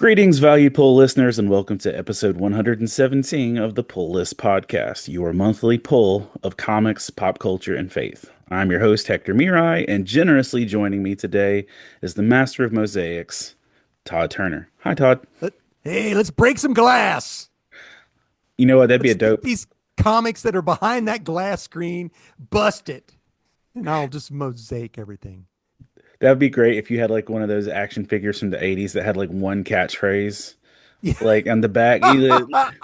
Greetings, valued poll listeners, and welcome to episode 117 of the Poll List Podcast, your monthly poll of comics, pop culture, and faith. I'm your host, Hector Miray, and generously joining me today is the master of mosaics, Todd Turner. Hi, Todd. Hey, let's break some glass. You know what? That'd be a Let's get dope. these comics that are behind that glass screen, bust it, and I'll just mosaic everything. That'd be great if you had like one of those action figures from the 80s that had like one catchphrase, Yeah, like on the back. I'll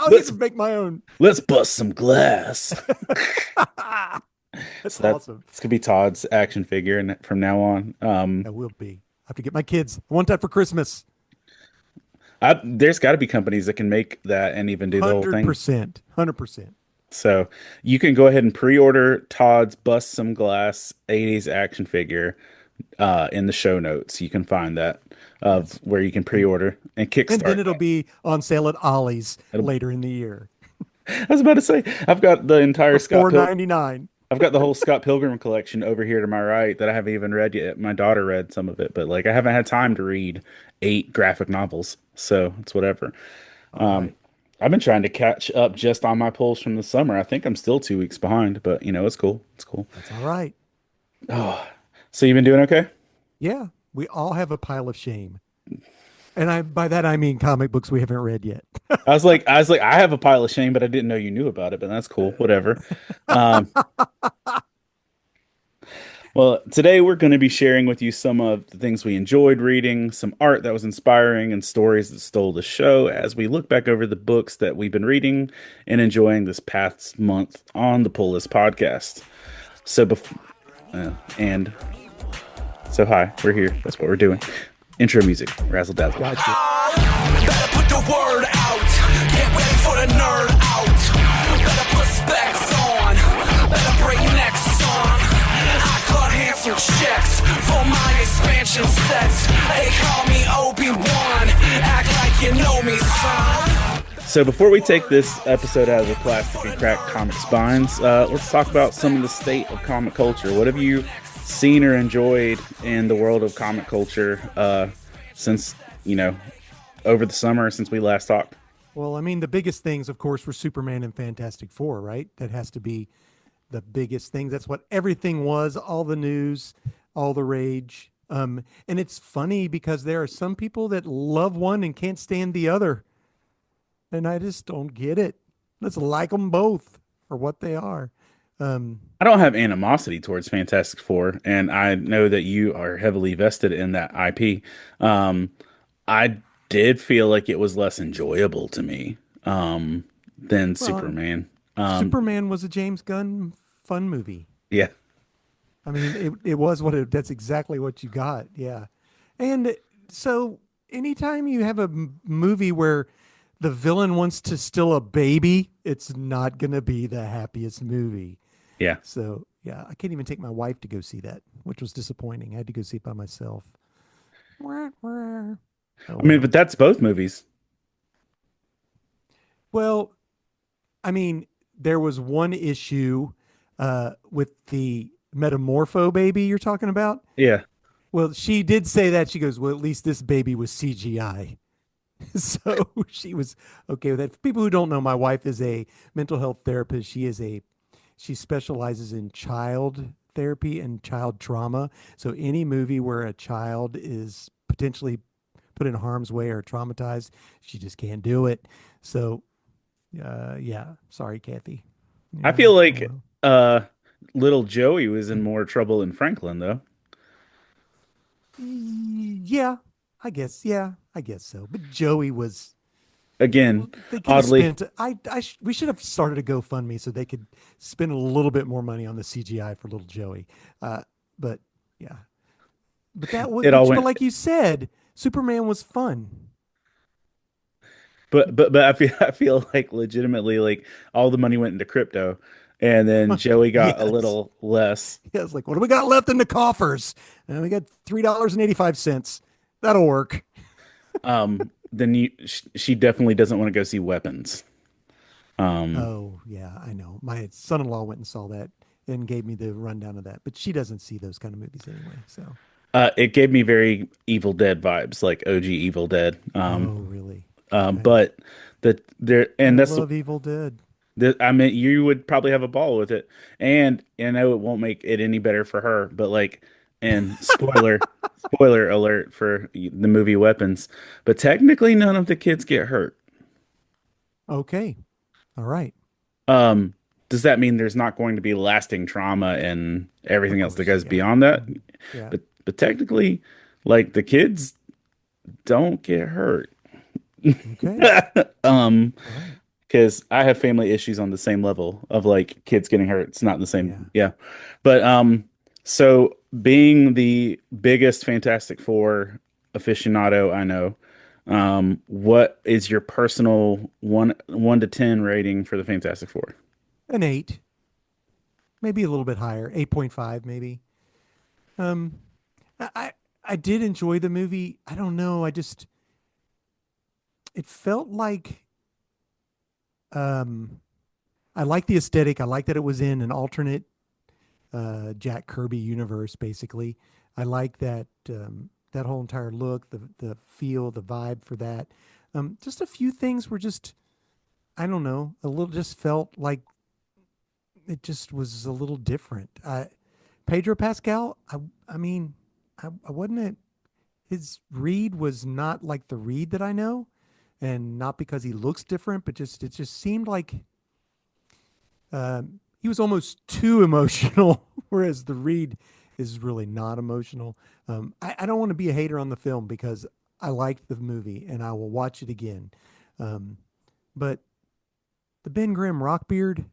Let's even make my own. let's bust some glass. That's So that awesome. it's gonna be Todd's action figure, and from now on, That will be. I have to get my kids. I want that for Christmas. there's got to be companies that can make that and even do the whole Hundred thing. percent. 100%. So you can go ahead and pre-order Todd's Bust Some Glass 80s action figure in the show notes. You can find that of Yes, where you can and pre-order and and then kickstart it'll that. be on sale at Ollie's It'll- later in the year I was about to say I've got the entire for Scott four Pilgrim. ninety nine. I've got the whole Scott Pilgrim collection over here to my right that I haven't even read yet. My daughter read some of it, but like I haven't had time to read 8 graphic novels, so it's whatever. All right, I've been trying to catch up just on my pulls from the summer. I think I'm still 2 weeks behind, but it's cool. It's cool. that's all right. Oh, so you've been doing okay? Yeah, we all have a pile of shame. And I by that I mean comic books we haven't read yet. I was like, I have a pile of shame, but I didn't know you knew about it. But that's cool. Whatever. Um, well, today we're going to be sharing with you some of the things we enjoyed reading, some art that was inspiring, and stories that stole the show as we look back over the books that we've been reading and enjoying this past month on the Pull List podcast. So before and so hi, we're here. That's what we're doing. Intro music, razzle dazzle. Gotcha. Better put the word out. Get ready for the nerd out. Better put specs on. Better bring next song. I cut handsome checks for my expansion sets. They call me Obi-Wan. Act like you know me, son. So before we take this episode out of the plastic and crack comic spines, let's talk about some of the state of comic culture. What have you seen or enjoyed in the world of comic culture since, over the summer since we last talked? Well, I mean, the biggest things, of course, were Superman and Fantastic Four, right? That has to be the biggest thing. That's what everything was, all the news, all the rage. And it's funny because there are some people that love one and can't stand the other. And I just don't get it. Let's like them both for what they are. I don't have animosity towards Fantastic Four, and I know that you are heavily vested in that IP. I did feel like it was less enjoyable to me than Well, Superman. Superman was a James Gunn fun movie. Yeah. I mean, it was that's exactly what you got. Yeah. And so anytime you have a movie where the villain wants to steal a baby, it's not going to be the happiest movie. Yeah. So, yeah, I can't even take my wife to go see that, which was disappointing. I had to go see it by myself. Wah, wah. Oh, I mean, well. but that's both movies. Well, I mean, there was one issue with the Metamorpho baby you're talking about. Yeah. Well, she did say that. She goes, well, at least this baby was CGI. So she was okay with that. For people who don't know, my wife is a mental health therapist. She specializes in child therapy and child trauma. So any movie where a child is potentially put in harm's way or traumatized, she just can't do it. So, yeah, sorry, Kathy. I Yeah, feel oh like well. little Joey was in more trouble than Franklin, though. Yeah, I guess. Yeah, I guess so. But Joey was. Again, They could have oddly, spent. We should have started a GoFundMe so they could spend a little bit more money on the CGI for little Joey. But yeah, but that was. it all But went. like you said, Superman was fun. But I feel like legitimately like all the money went into crypto, and then Joey got a Yes. little less. Yeah, it's like, what do we got left in the coffers? And we got $3.85. That'll work. Then she definitely doesn't want to go see Weapons. Um, Oh yeah, I know. My son-in-law went and saw that and gave me the rundown of that. But she doesn't see those kind of movies anyway. So It gave me very Evil Dead vibes, like OG Evil Dead. Oh, really? Okay. But I and that's love Evil Dead. I mean, you would probably have a ball with it, and I know it won't make it any better for her, but like, and spoiler alert for the movie Weapons, but technically none of the kids get hurt. Okay. All right. Um, does that mean there's not going to be lasting trauma and Of everything else that course. goes Yeah. beyond that? Mhm. Yeah. But technically, like the kids don't get hurt. Okay. Um, All right. because I have family issues on the same level of like kids getting hurt. It's not the Yeah. same. Yeah. But so being the biggest Fantastic Four aficionado I know, what is your personal one to 10 rating for the Fantastic Four? An 8, maybe a little bit higher, 8.5 maybe. Um, I did enjoy the movie. I don't know. It felt like, um, I like the aesthetic. I like that it was in an alternate Jack Kirby universe, basically. I like that that whole entire look, the feel, the vibe for that. Just a few things were just, I don't know, a little, just felt like it just was a little different. Pedro Pascal, I mean, I wasn't it. His read was not like the read that I know, and not because he looks different, but just it just seemed like he was almost too emotional, whereas the read is really not emotional. I don't want to be a hater on the film because I liked the movie and I will watch it again. Um, but the Ben Grimm Rockbeard,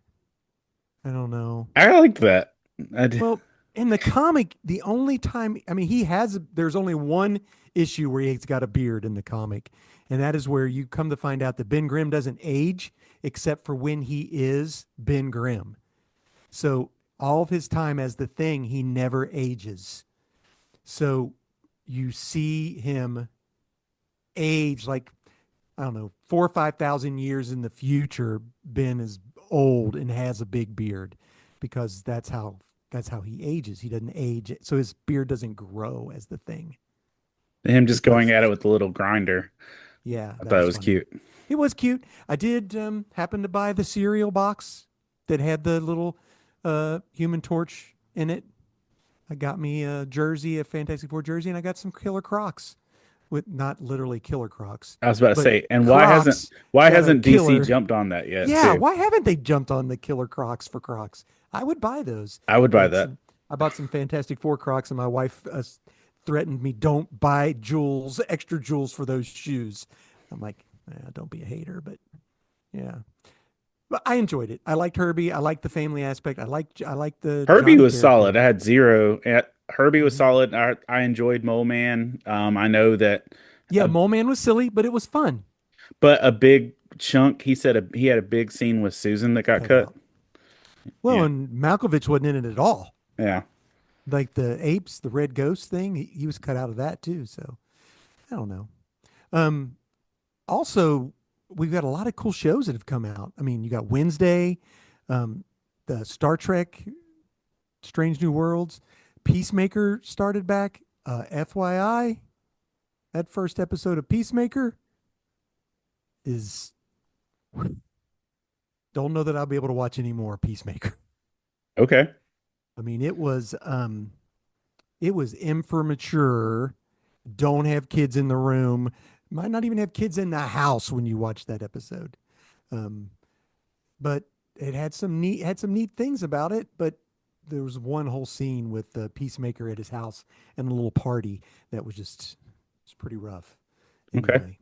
I don't know. I like that. Well, in the comic, the only time, I mean, there's only one issue where he's got a beard in the comic, and that is where you come to find out that Ben Grimm doesn't age except for when he is Ben Grimm. So all of his time as the Thing, he never ages. So you see him age like, I don't know, 4 or 5 thousand years in the future. Ben is old and has a big beard because that's how he ages. He doesn't age, so his beard doesn't grow as the Thing. Him just Just going that's at it just with the little grinder. Yeah, I that thought it was was funny. cute. It was cute. I did happen to buy the cereal box that had the little Human Torch in it. I got me a jersey, a Fantastic Four jersey, and I got some Killer Crocs with, not literally Killer Crocs, I was about to but say, and Crocs why that are hasn't DC killer. jumped on that yet Yeah, too? why haven't they jumped on the Killer Crocs for Crocs? I would buy those. I would buy But that. I bought some Fantastic Four Crocs, and my wife threatened me, "Don't buy jewels, extra jewels for those shoes." I'm like, don't be a hater, but yeah. But I enjoyed it. I liked Herbie. I liked the family aspect. I liked the Herbie Johnny was solid. character. I had zero. Herbie was Hmm. solid. I enjoyed Mole Man. I know that, Yeah, uh, Mole Man was silly, but it was fun. but a big chunk. He said he had a big scene with Susan that got Cut cut. out. Well, Yeah, and Malkovich wasn't in it at all. yeah. Like the apes, the red ghost thing, he was cut out of that too. So I don't know. Um, Also, we've got a lot of cool shows that have come out. I mean, you got Wednesday, um, the Star Trek, Strange New Worlds, Peacemaker started back. FYI, that first episode of Peacemaker is, don't know that I'll be able to watch any more Peacemaker. Okay. I mean, it was immature. Don't have kids in the room. Might not even have kids in the house when you watch that episode. Um, but it had some neat things about it. But there was one whole scene with the Peacemaker at his house and a little party that was just, it's pretty rough. Okay. Anyway,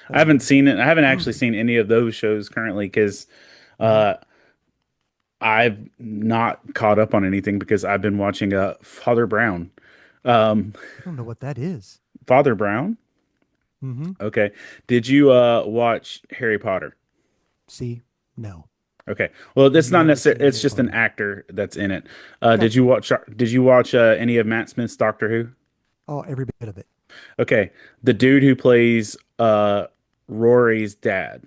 I haven't um, seen it. I haven't actually seen any of those shows currently because mhm. uh, I've not caught up on anything because I've been watching Father Brown. Um, I don't know what that is. Father Brown. Mm-hmm. Okay. Did you watch Harry Potter? See, no, Okay. Well, it's not never necessarily. seen It's Harry just an Potter. actor that's in it. Okay, Did you watch any of Matt Smith's Doctor Who? oh, every bit of it. Okay, the dude who plays Rory's dad.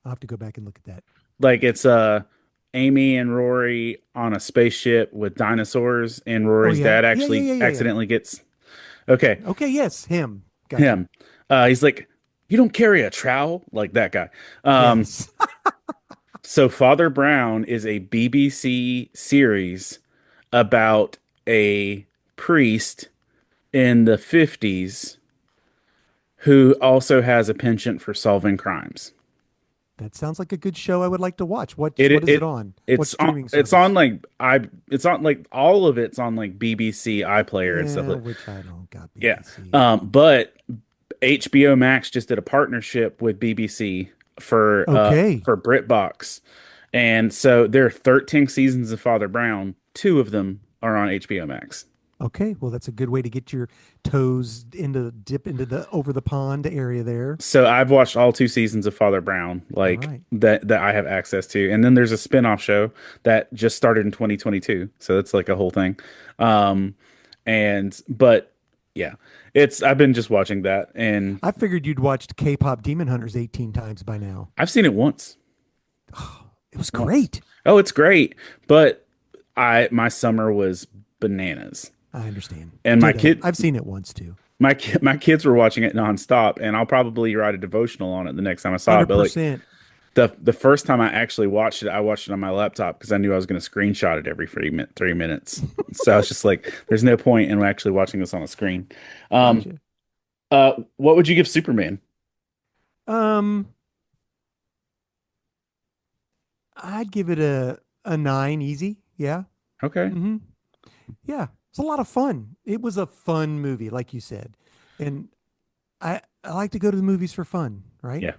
I'll have to go back and look at that. Like it's Amy and Rory on a spaceship with dinosaurs, and Oh Rory's yeah, dad yeah, yeah, actually yeah, yeah, yeah. accidentally gets okay, Okay, yes, him. Gotcha. him. He's like, "You don't carry a trowel?" Like that guy. Um, Yes. so Father Brown is a BBC series about a priest in the 50s who also has a penchant for solving crimes. That sounds like a good show I would like to watch. What It is it it on? What it's on streaming it's service? on like it's on like all of it's on like BBC iPlayer and stuff Yeah, like which I don't got yeah. BBC. But HBO Max just did a partnership with BBC Okay. for BritBox. And so there are 13 seasons of Father Brown. Two of them are on HBO Max. Okay. Well, that's a good way to get your toes into dip into the over the pond area there. So I've watched all two seasons of Father Brown, All like right. that I have access to. And then there's a spin-off show that just started in 2022. So it's like a whole thing. Um but yeah, it's I've been just watching that and I figured you'd watched K-pop Demon Hunters 18 times by now. I've seen it once. It was Once. great. Oh, it's great. But I my summer was bananas. I understand. And Ditto. I've seen it once too. my kids were watching it nonstop, and I'll probably write a devotional on it the next time I saw it. But like 100%. the first time I actually watched it, I watched it on my laptop because I knew I was going to screenshot it every 3 minutes. So I was just like, "There's no point in actually watching this on a screen." Um, Gotcha. what would you give Superman? Um, I'd give it a 9 easy. Yeah. Okay, Hmm. Yeah. It's a lot of fun. It was a fun movie, like you said. And I like to go to the movies for fun, right? yeah,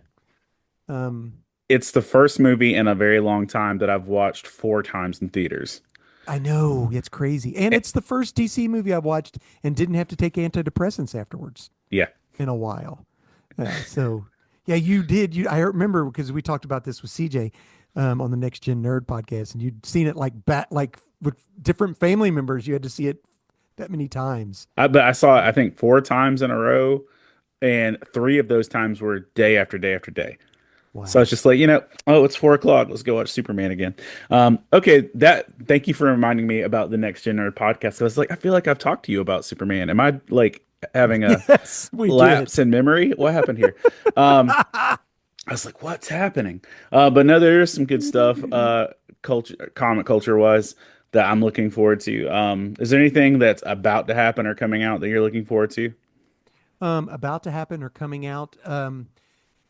Um, it's the first movie in a very long time that I've watched 4 times in theaters. I know it's crazy. And Eh, it's the first DC movie I watched and didn't have to take antidepressants afterwards Yeah, in a while. So yeah, you did. I remember because we talked about this with CJ on the Next Gen Nerd podcast, and you'd seen it like with different family members. You had to see it that many times. but I saw it I think 4 times in a row, and 3 of those times were day after day after day. So Wow. it's just like, oh, it's 4 o'clock. Let's go watch Superman again. Okay, thank you for reminding me about the Next Gen Nerd podcast. I was like, I feel like I've talked to you about Superman. Am I like having a Yes, we did. lapse in memory? What happened here? I was like, what's happening? But no, there is some good stuff, comic culture wise, that I'm looking forward to. Is there anything that's about to happen or coming out that you're looking forward to? About to happen or coming out.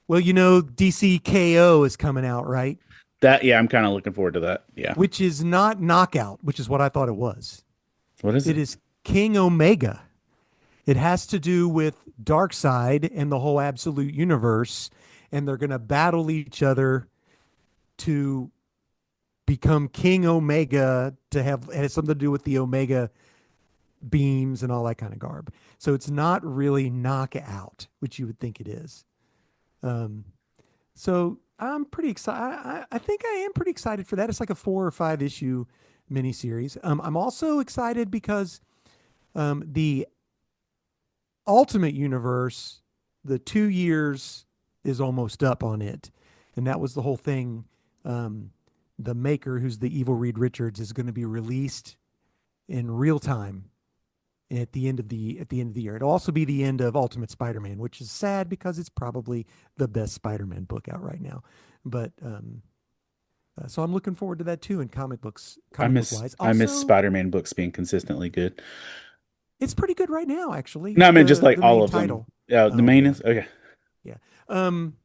Well, DC KO is coming out, right? Yeah, I'm kind of looking forward to that. Yeah. Which is not Knockout, which is what I thought it was. What is It it? is King Omega. It has to do with Darkseid and the whole Absolute Universe, and they're going to battle each other to become King Omega to have it has something to do with the Omega beams and all that kind of garb. So it's not really Knockout, which you would think it is. Um, so I'm pretty excited. I think I am pretty excited for that. It's like a 4 or 5 issue miniseries. I'm also excited because the Ultimate Universe, the 2 years is almost up on it, and that was the whole thing. The maker, who's the evil Reed Richards, is going to be released in real time at the end of the year. It'll also be the end of Ultimate Spider-Man, which is sad because it's probably the best Spider-Man book out right now. But so I'm looking forward to that too. In comic book wise, I miss also Spider-Man books being consistently good. it's pretty good right now. Actually, No, I mean just like the all main of them. title. Yeah, the Oh main yeah, is okay. yeah. Um,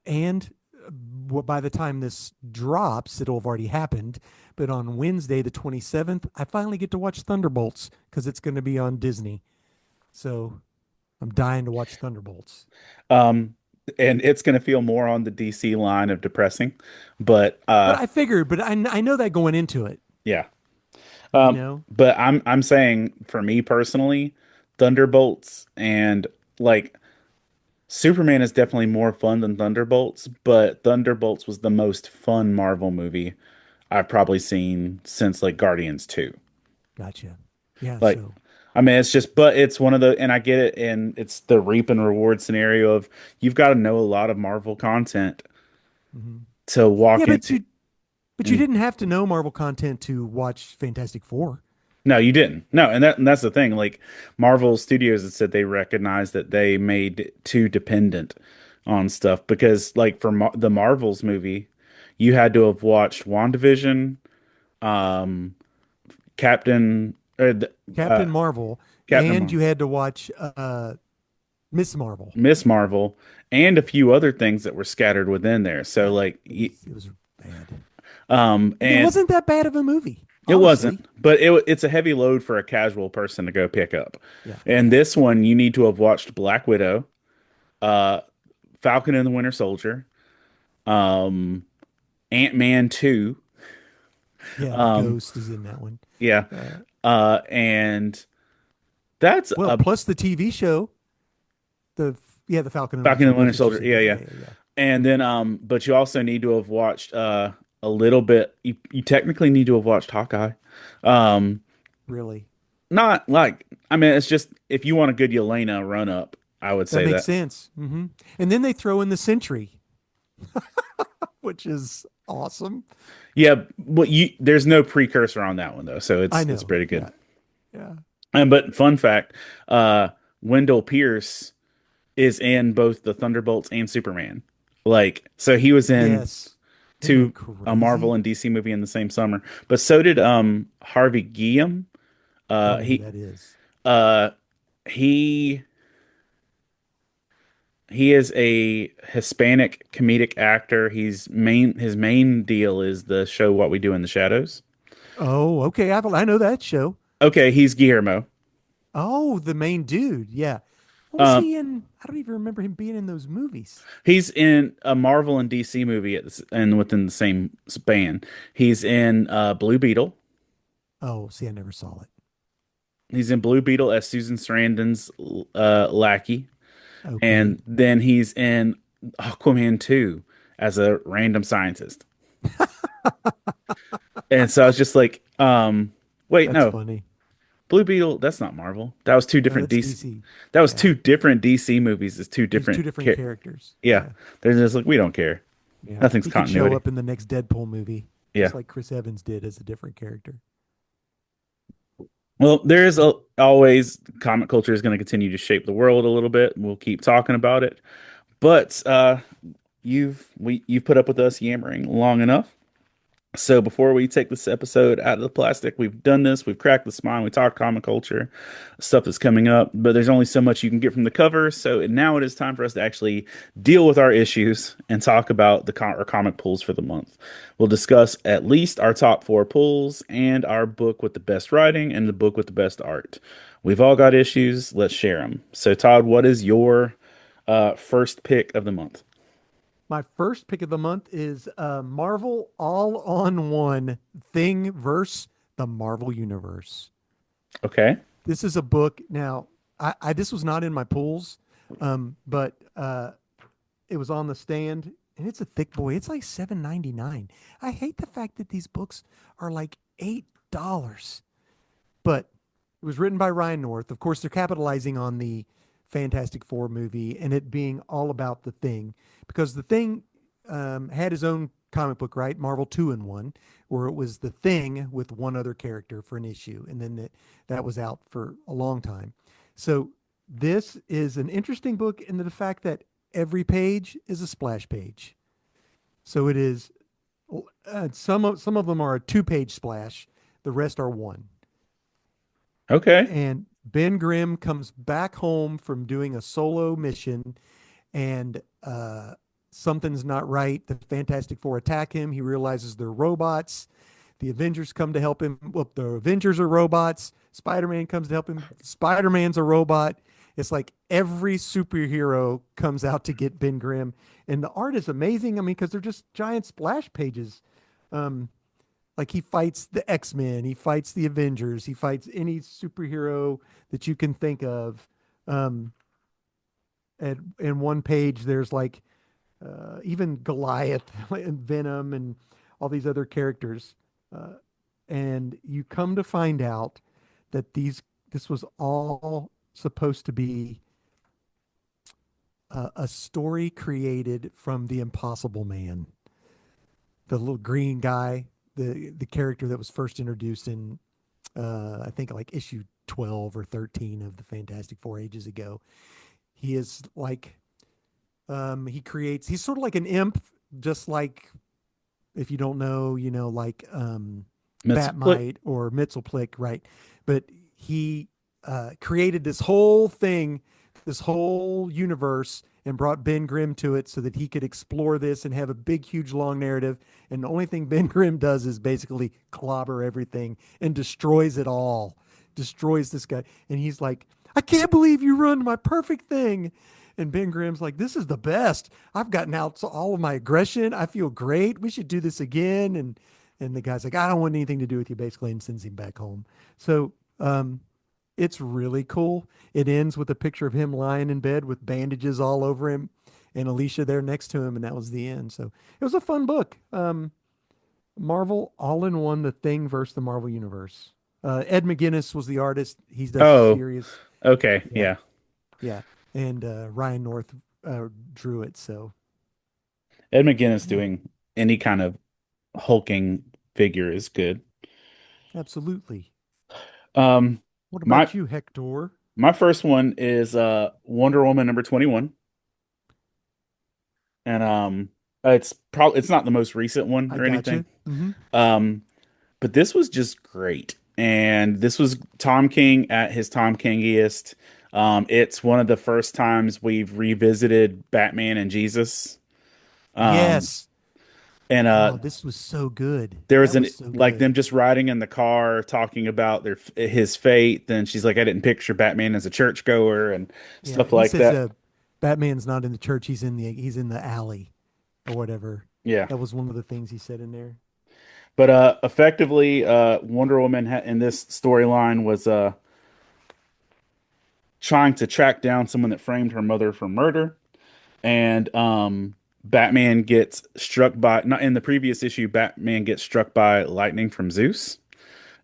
and by the time this drops, it'll have already happened. But on Wednesday, the 27th, I finally get to watch Thunderbolts because it's going to be on Disney. So I'm dying to watch Thunderbolts. Um, and it's gonna feel more on the DC line of depressing, but But I figured, but I know that going into it, yeah. you Um, know? but I'm saying for me personally, Thunderbolts and like Superman is definitely more fun than Thunderbolts, but Thunderbolts was the most fun Marvel movie I've probably seen since like Guardians 2. Gotcha. Yeah. Like, So, I mean, it's just, but it's one of the, and I get it, and it's the reap and reward scenario of you've got to know a lot of Marvel content mhm. to Yeah, walk into. But you didn't have to know Marvel content to watch Fantastic Four. No, you didn't. No, and that's the thing. Like Marvel Studios had said they recognized that they made it too dependent on stuff because, like for the Marvels movie, you had to have watched WandaVision, um, Captain, Captain Marvel, Captain and Marvel, you had to watch Miss Marvel. Miss Marvel, and a few other things that were scattered within there. So Yeah, like, it was bad. And it and wasn't that bad of a movie, it honestly. wasn't, but it's a heavy load for a casual person to go pick up. Yeah. And this one, you need to have watched Black Widow, uh, Falcon and the Winter Soldier, um, Ant-Man 2. Yeah, Um, Ghost is in that one. yeah. Uh, And that's well, a plus the TV show, the Falcon and Winter Falcon and the Soldier. Winter That's what you Soldier. said. Yeah, Yeah, yeah. yeah, yeah, And then but you also need to have watched a little bit you technically need to have watched Hawkeye. Um really. Not like I mean it's just if you want a good Yelena run up, I would That say makes that. sense. And then they throw in the Sentry, which is awesome. Yeah, but you there's no precursor on that one though, so I it's know. pretty Yeah, good. yeah. And but fun fact, Wendell Pierce is in both the Thunderbolts and Superman. Like so he was in Yes. Isn't that two a Marvel crazy? and DC movie in the same summer. But so did Harvey Guillem. I Uh don't know who he that is. uh he he is a Hispanic comedic actor. His main deal is the show What We Do in the Shadows. Oh, okay. I know that show. Okay, he's Guillermo. Oh, the main dude. Yeah. What was Um he in? I don't even remember him being in those movies. he's in a Marvel and DC movie and within the same span. He's in Blue Beetle. Oh, see, I never saw it. He's in Blue Beetle as Susan Sarandon's lackey. Okay. And then he's in Aquaman 2 as a random scientist. And so I was just like, wait, That's no. funny. Blue Beetle, that's not Marvel. That was two No, different that's DC. DC. That was Yeah. two different DC movies. It's two He's two different different characters. yeah. Yeah. They're just like we don't care. Yeah. Nothing's He could show continuity. up in the next Deadpool movie, Yeah. just like Chris Evans did as a different character. Well, always comic culture is going to continue to shape the world a little bit. We'll keep talking about it. But you've put up with us yammering long enough. So before we take this episode out of the plastic, we've done this, we've cracked the spine, we talked comic culture, stuff that's coming up, but there's only so much you can get from the cover. So now it is time for us to actually deal with our issues and talk about our comic pulls for the month. We'll discuss at least our top four pulls and our book with the best writing and the book with the best art. We've all got issues. Let's share them. So Todd, what is your first pick of the month? My first pick of the month is Marvel All on One Thing versus the Marvel Universe. Okay. This is a book. Now, this was not in my pools, but it was on the stand, and it's a thick boy. It's like $7.99. I hate the fact that these books are like $8, but it was written by Ryan North. Of course, they're capitalizing on the Fantastic Four movie and it being all about the Thing, because the Thing had his own comic book, right? Marvel 2-in-1, where it was the Thing with one other character for an issue, and then that was out for a long time. So this is an interesting book in the fact that every page is a splash page. So it is some of them are a 2-page splash, the rest are one. Okay. And Ben Grimm comes back home from doing a solo mission, and something's not right. The Fantastic Four attack him. He realizes they're robots. The Avengers come to help him. Well, the Avengers are robots. Spider-Man comes to help him. Spider-Man's a robot. It's like every superhero comes out to get Ben Grimm. And the art is amazing. I mean, because they're just giant splash pages. Like he fights the X-Men, he fights the Avengers, he fights any superhero that you can think of. At in one page, there's like even Goliath and Venom and all these other characters. And you come to find out that this was all supposed to be a story created from the Impossible Man. the little green guy, the character that was first introduced in I think like issue 12 or 13 of the Fantastic Four ages ago. He is like he's sort of like an imp, just like, if you don't know, like Miss Split. Batmite or Mxyzptlk, right? But he created this whole thing, this whole universe, and brought Ben Grimm to it so that he could explore this and have a big, huge, long narrative. And the only thing Ben Grimm does is basically clobber everything and destroys it all, destroys this guy. And he's like, I can't believe you ruined my perfect thing. And Ben Grimm's like, this is the best. I've gotten out all of my aggression. I feel great. We should do this again. And the guy's like, I don't want anything to do with you, basically, and sends him back home. So it's really cool. It ends with a picture of him lying in bed with bandages all over him and Alicia there next to him, and that was the end. So it was a fun book. Marvel all in one, the Thing versus the Marvel Universe. Ed McGuinness was the artist. He does Oh, serious. okay. Yeah, Yeah. yeah. And Ryan North drew it. So Ed McGuinness yeah, doing any kind of hulking figure is good. absolutely. Um, What my about you, Hector? my first one is Wonder Woman number 21. And it's not the most recent one I or got anything. you. Mm-hmm. Um, but this was just great. And this was Tom King at his Tom Kingiest. It's one of the first times we've revisited Batman and Jesus. Um, Yes. and Oh, this was so good. there was That an was so like good. them just riding in the car talking about his fate. Then she's like, I didn't picture Batman as a churchgoer and Yeah, stuff he like says that. Batman's not in the church, he's in the alley or whatever. Yeah. That was one of the things he said in there. But effectively, Wonder Woman in this storyline was trying to track down someone that framed her mother for murder, and Batman gets struck by not in the previous issue. Batman gets struck by lightning from Zeus,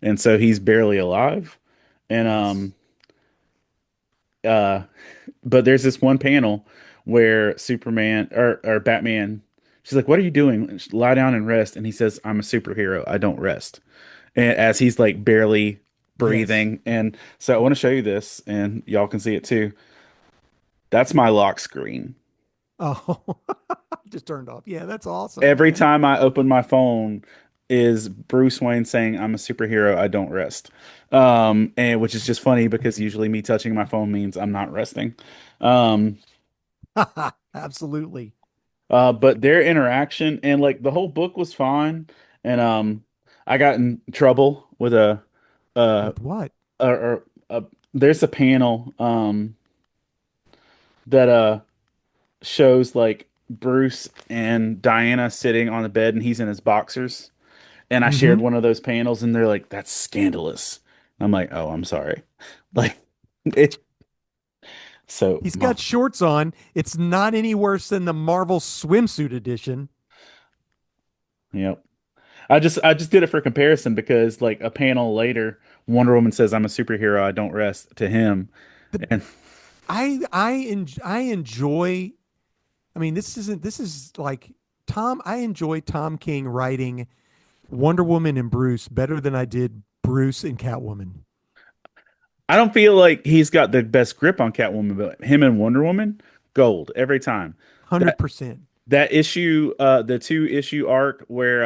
and so he's barely alive. And Yes. uh, but there's this one panel where Superman or Batman, she's like, "What are you doing? Lie down and rest." And he says, "I'm a superhero. I don't rest." And as he's like barely Yes. breathing. And so I want to show you this, and y'all can see it too. That's my lock screen. Oh, just turned off. Yeah, that's awesome, Every man. time I open my phone is Bruce Wayne saying, "I'm a superhero, I don't rest." And which is just funny because usually me touching my phone means I'm not resting. Um, Absolutely. but their interaction and like the whole book was fine. And I got in trouble with uh With what? or there's a panel that shows like Bruce and Diana sitting on the bed and he's in his boxers. And I shared Mm-hmm. one of those panels and they're like, that's scandalous. I'm like, oh, I'm sorry. Like it so He's got shorts on. It's not any worse than the Marvel swimsuit edition. yep. I just did it for comparison because like a panel later, Wonder Woman says, I'm a superhero, I don't rest to him. The And I enjoy. I mean, this is like Tom. I enjoy Tom King writing Wonder Woman and Bruce better than I did Bruce and Catwoman. I don't feel like he's got the best grip on Catwoman, but him and Wonder Woman, gold every time. That 100%. That issue, the two issue arc where,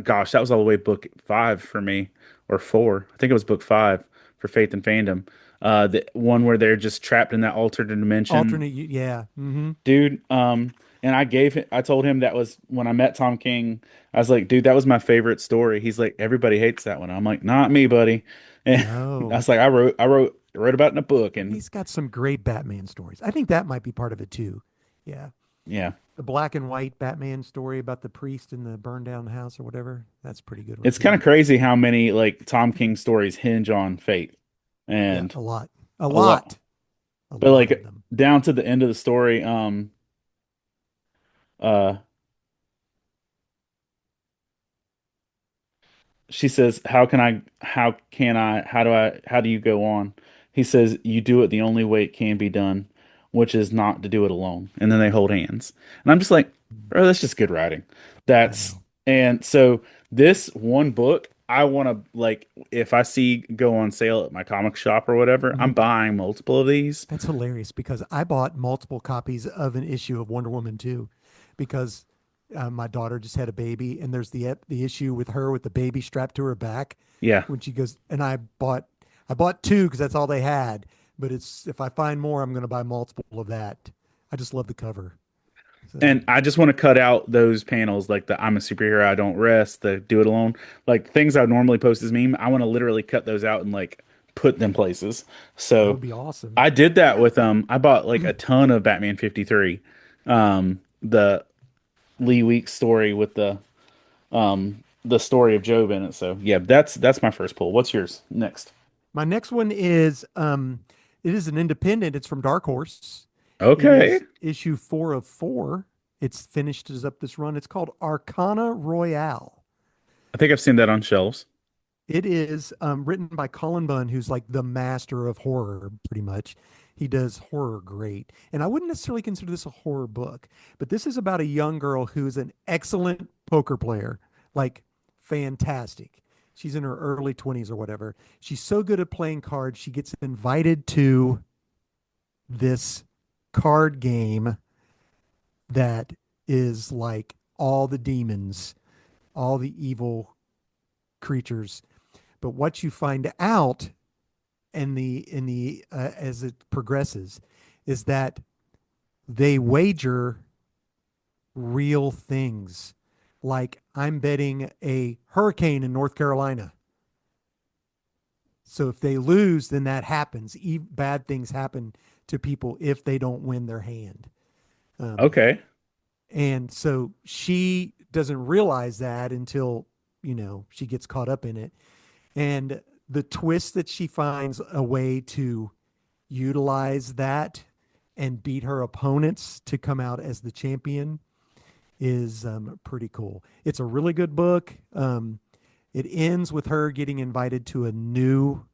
gosh, that was all the way book five for me, or four. I think it was book five for Faith and Fandom. The one where they're just trapped in that alternate dimension, Alternate, yeah. Mm-hmm. dude. And I told him that was when I met Tom King. I was like, dude, that was my favorite story. He's like, everybody hates that one. I'm like, not me, buddy. And I No, was like, I wrote about it in a book, and he's got some great Batman stories. I think that might be part of it too. Yeah. yeah. The black and white Batman story about the priest in the burned down house or whatever. That's a pretty good one It's kind of too. crazy how many like Tom King stories hinge on fate Yeah, and a lot. A a lot. lot. A But lot of like them. down to the end of the story, uh, she says, how do you go on? He says, you do it the only way it can be done, which is not to do it alone. And then they hold hands. And I'm just like, bro, that's just good writing. I That's know. And so this one book, I want to like if I see go on sale at my comic shop or whatever, I'm Mhm. buying multiple of these. That's hilarious because I bought multiple copies of an issue of Wonder Woman 2 because my daughter just had a baby and there's the issue with her with the baby strapped to her back Yeah. when she goes and I bought two because that's all they had, but it's if I find more I'm going to buy multiple of that. I just love the cover. So, And I just want to cut out those panels like the I'm a superhero, I don't rest, the do it alone. Like things I would normally post as meme, I want to literally cut those out and like put them places. that So would be awesome. I did that with I bought like a ton of Batman 53. The Lee Weeks story with the story of Job in it. So yeah, that's my first pull. What's yours next? My next one is it is an independent. It's from Dark Horse. It Okay. is issue 4 of 4. It's finished is up this run. It's called Arcana Royale. I think I've seen that on shelves. It is written by Colin Bunn, who's like the master of horror, pretty much. He does horror great. And I wouldn't necessarily consider this a horror book, but this is about a young girl who's an excellent poker player, like fantastic. She's in her early 20s or whatever. She's so good at playing cards, she gets invited to this card game that is like all the demons, all the evil creatures. But what you find out in the as it progresses is that they wager real things. Like I'm betting a hurricane in North Carolina. So if they lose, then that happens. Bad things happen to people if they don't win their hand. Um, Okay. and so she doesn't realize that until, she gets caught up in it. And the twist that she finds a way to utilize that and beat her opponents to come out as the champion is pretty cool. It's a really good book. It ends with her getting invited to a new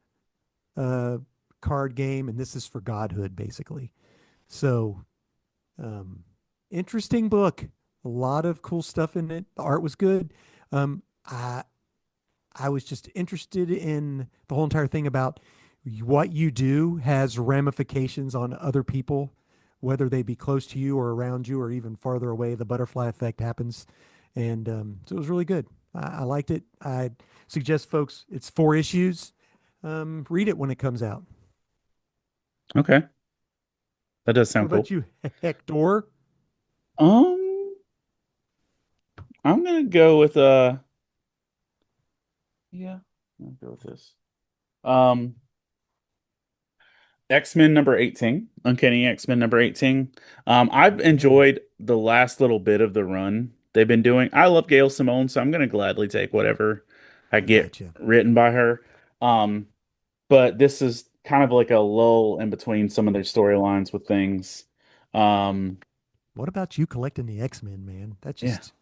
uh, card game, and this is for godhood, basically. So, um, interesting book. A lot of cool stuff in it. The art was good. Um, I I was just interested in the whole entire thing about what you do has ramifications on other people, whether they be close to you or around you or even farther away. The butterfly effect happens. And so it was really good. I liked it. I suggest folks, it's 4 issues. Read it when it comes out. Okay. That does What sound cool. about you, Hector? Um, I'm gonna go with yeah, I'll go with this. Um, X-Men number 18, Uncanny X-Men number 18. I've Okay, enjoyed the last little bit of the run they've been doing. I love Gail Simone, so I'm gonna gladly take whatever I I get gotcha. written by her. Um, but this is kind of like a lull in between some of their storylines with things. Um, What about you collecting the X-Men, man? That's yeah, just,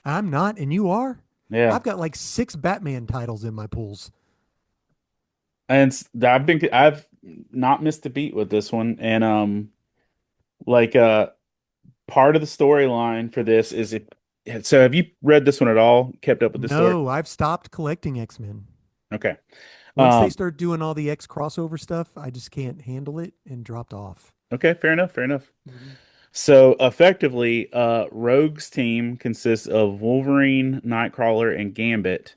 I'm not, and you are. yeah. I've got like 6 Batman titles in my pools. And I've not missed a beat with this one. And like part of the storyline for this is it so have you read this one at all? Kept up with the story? No, I've stopped collecting X-Men. Okay. Once they Um start doing all the X crossover stuff, I just can't handle it and dropped off. okay, fair enough, fair enough. Mhm. So effectively, Rogue's team consists of Wolverine, Nightcrawler, and Gambit.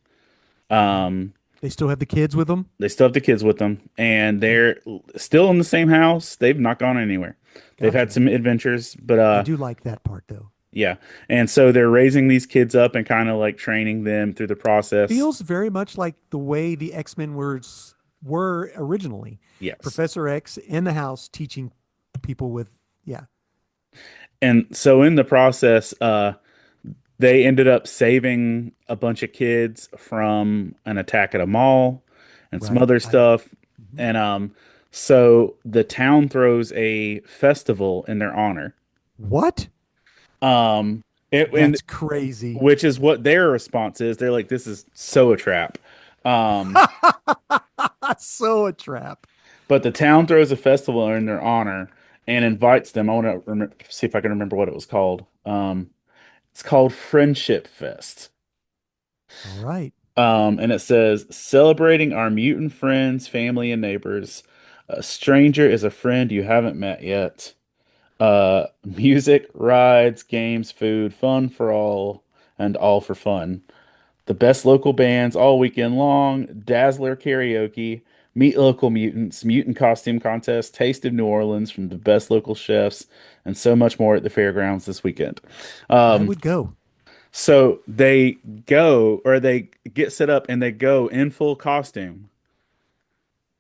Mhm. Um They still have the kids with them? they still have the kids with them, and Okay, they're still in the same house. They've not gone anywhere. They've had gotcha. some adventures, but I do like that part though. yeah. And so they're raising these kids up and kind of like training them through the process. Feels very much like the way the X-Men were originally. Yes. Professor X in the house teaching people with, yeah, And so in the process, they ended up saving a bunch of kids from an attack at a mall and some right. other I stuff. mhm. And so the town throws a festival in their honor. What? Um, and That's crazy. which is what their response is. They're like, "This is so a trap." Um, So a trap. but the town throws a festival in their honor and invites them. I want to see if I can remember what it was called. It's called Friendship Fest. All right. And it says, celebrating our mutant friends, family, and neighbors. A stranger is a friend you haven't met yet. Music, rides, games, food, fun for all, and all for fun. The best local bands all weekend long, Dazzler karaoke, meet local mutants, mutant costume contest, taste of New Orleans from the best local chefs, and so much more at the fairgrounds this weekend. I Um, would go. so they go, or they get set up and they go in full costume,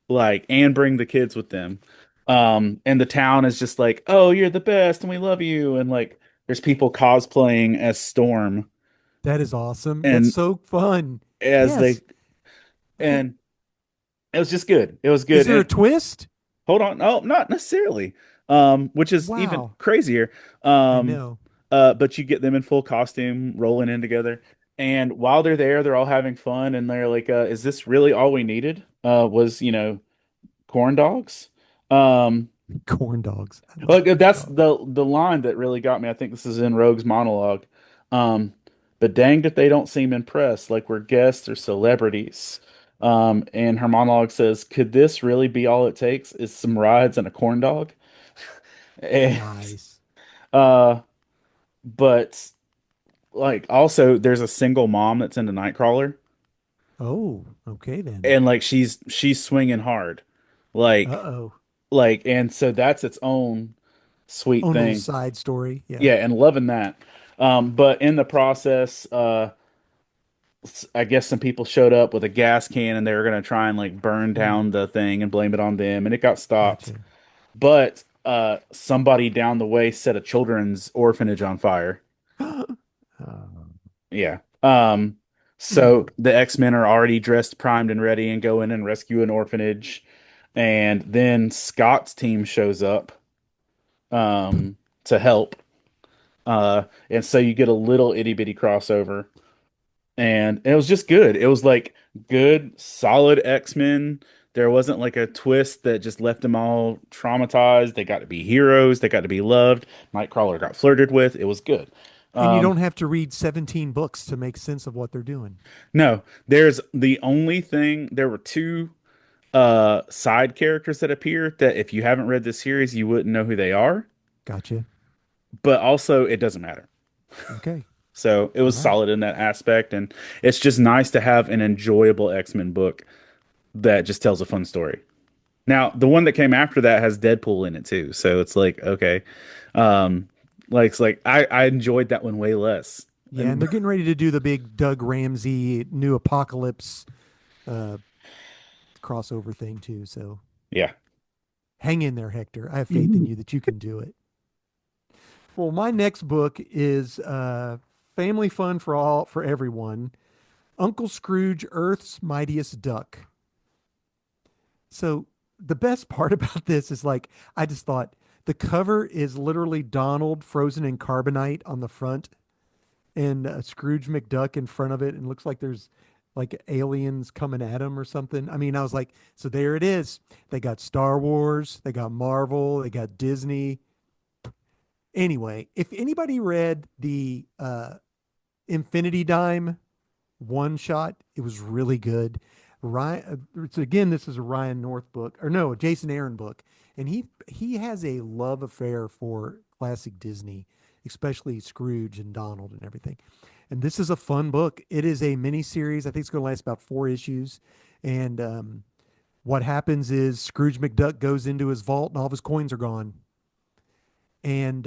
like, and bring the kids with them. And the town is just like, oh, you're the best and we love you. And like, there's people cosplaying as Storm. That is awesome. That's And so fun. as they, Yes. Okay. and it was just good. It was Is good. there a And twist? hold on, no, not necessarily. Which is even Wow. crazier. I Um, know. but you get them in full costume rolling in together. And while they're there, they're all having fun and they're like, is this really all we needed? Was, corn dogs? Um, Corn dogs. I love Look, corn that's dogs. the line that really got me. I think this is in Rogue's monologue. Um, but danged if they don't seem impressed, like we're guests or celebrities. And her monologue says, "Could this really be all it takes? Is some rides and a corn dog?" And Nice. uh, but like also, there's a single mom that's into Nightcrawler, Oh, okay then. and like she's swinging hard, like Uh-oh. and so that's its own sweet Own little thing. side story. Yeah. Yeah, and loving that. But in the process, I guess some people showed up with a gas can and they were gonna try and like burn down Mm, the thing and blame it on them, and it got stopped. gotcha. But somebody down the way set a children's orphanage on fire. Um, Yeah. So the X-Men are already dressed, primed, and ready, and go in and rescue an orphanage. And then Scott's team shows up to help. And so you get a little itty bitty crossover. And it was just good. It was like good, solid X-Men. There wasn't like a twist that just left them all traumatized. They got to be heroes. They got to be loved. Nightcrawler got flirted with. It was good. and you Um, don't have to read 17 books to make sense of what they're doing. no, there's the only thing. There were two side characters that appear that if you haven't read this series, you wouldn't know who they are. Gotcha. But also, it doesn't matter. Okay. So it All was right. solid in that aspect, and it's just nice to have an enjoyable X-Men book that just tells a fun story. Now, the one that came after that has Deadpool in it too, so it's like okay, um, it's like I enjoyed that one way less. Yeah, and And they're getting ready to do the big Doug Ramsey new apocalypse uh crossover thing too. So yeah, hang in there, Hector. I have faith in you that you can do it. Well, my next book is family fun for everyone. Uncle Scrooge, Earth's Mightiest Duck. So the best part about this is like I just thought the cover is literally Donald frozen in carbonite on the front and Scrooge McDuck in front of it, and looks like there's like aliens coming at him or something. I mean, I was like, so there it is. They got Star Wars, they got Marvel, they got Disney. Anyway, if anybody read the Infinity Dime one shot, it was really good. Ryan, again, this is a Ryan North book, or no, a Jason Aaron book, and he has a love affair for classic Disney, especially Scrooge and Donald and everything. And this is a fun book. It is a mini series. I think it's going to last about 4 issues. And what happens is Scrooge McDuck goes into his vault and all of his coins are gone. And